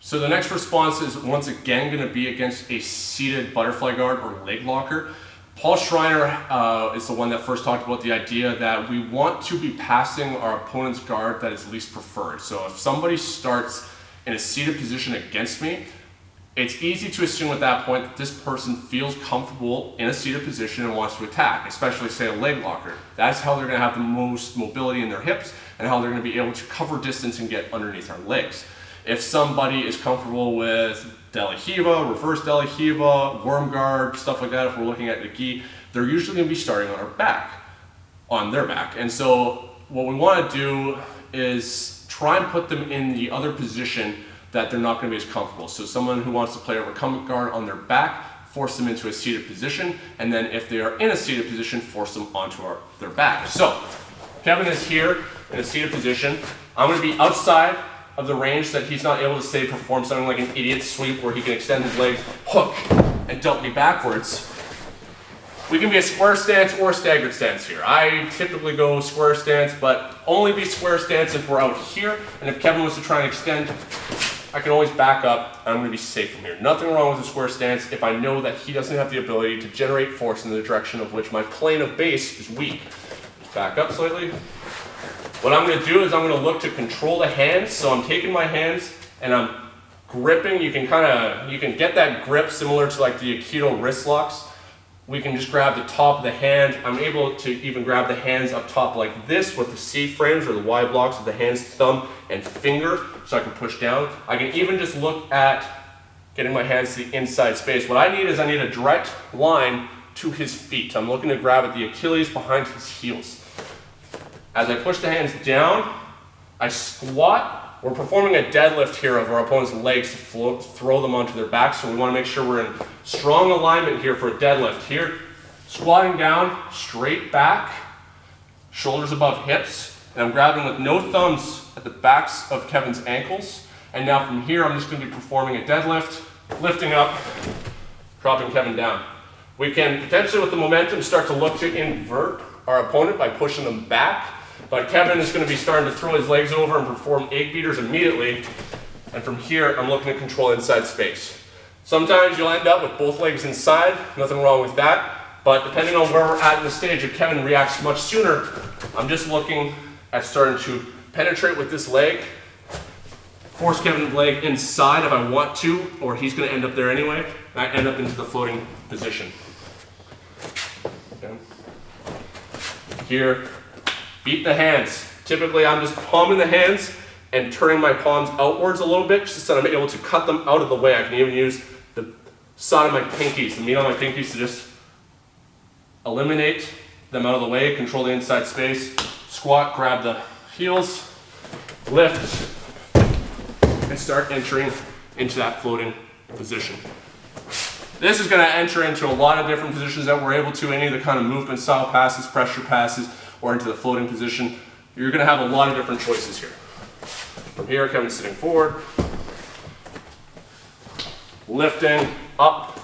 So the next response is once again going to be against a seated butterfly guard or leg locker. Paul Schreiner is the one that first talked about the idea that we want to be passing our opponent's guard that is least preferred. So if somebody starts in a seated position against me, it's easy to assume at that point that this person feels comfortable in a seated position and wants to attack, especially say a leg locker. That's how they're going to have the most mobility in their hips and how they're going to be able to cover distance and get underneath our legs. If somebody is comfortable with de la Hiva, reverse de la Hiva, worm guard, stuff like that, if we're looking at the gi, they're usually going to be starting on our back, on their back. And so what we want to do is try and put them in the other position that they're not going to be as comfortable. So someone who wants to play a recumbent guard on their back, force them into a seated position, and then if they are in a seated position, force them onto their back. So Kevin is here in a seated position. I'm going to be outside of the range that he's not able to, say, perform something like an idiot sweep where he can extend his legs, hook, and dump me backwards. We can be a square stance or a staggered stance here. I typically go square stance, but only be square stance if we're out here. And if Kevin was to try and extend, I can always back up. I'm going to be safe from here. Nothing wrong with a square stance if I know that he doesn't have the ability to generate force in the direction of which my plane of base is weak. Back up slightly. What I'm going to do is I'm going to look to control the hands. So I'm taking my hands and I'm gripping. You can get that grip similar to like the Aikido wrist locks. We can just grab the top of the hand. I'm able to even grab the hands up top like this with the C frames or the Y blocks of the hands, thumb, and finger, so I can push down. I can even just look at getting my hands to the inside space. What I need is I need a direct line to his feet. I'm looking to grab at the Achilles behind his heels. As I push the hands down, I squat. We're performing a deadlift here of our opponent's legs to throw them onto their back, so we want to make sure we're in strong alignment here for a deadlift. Here, squatting down, straight back, shoulders above hips, and I'm grabbing with no thumbs at the backs of Kevin's ankles. And now from here, I'm just going to be performing a deadlift, lifting up, dropping Kevin down. We can potentially, with the momentum, start to look to invert our opponent by pushing them back. But Kevin is going to be starting to throw his legs over and perform egg beaters immediately. And from here, I'm looking to control inside space. Sometimes you'll end up with both legs inside, nothing wrong with that. But depending on where we're at in the stage, if Kevin reacts much sooner, I'm just looking at starting to penetrate with this leg, force Kevin's leg inside if I want to, or he's going to end up there anyway, and I end up into the floating position. Okay. Here. Beat the hands. Typically, I'm just palming the hands and turning my palms outwards a little bit, just so I'm able to cut them out of the way. I can even use the side of my pinkies, the meat on my pinkies, to just eliminate them out of the way, control the inside space, squat, grab the heels, lift, and start entering into that floating position. This is going to enter into a lot of different positions that we're able to, any of the kind of movement style passes, pressure passes, or into the floating position. You're going to have a lot of different choices here. From here, Kevin's sitting forward, lifting up,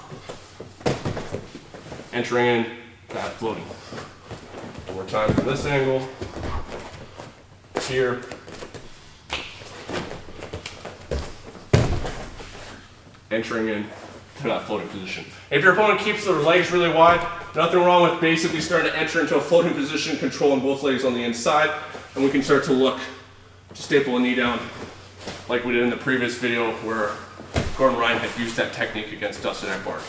entering in that floating. One more time from this angle, here, entering in to that floating position. If your opponent keeps their legs really wide, nothing wrong with basically starting to enter into a floating position, controlling both legs on the inside, and we can start to look to staple a knee down like we did in the previous video where Gordon Ryan had used that technique against Dustin Ekbard.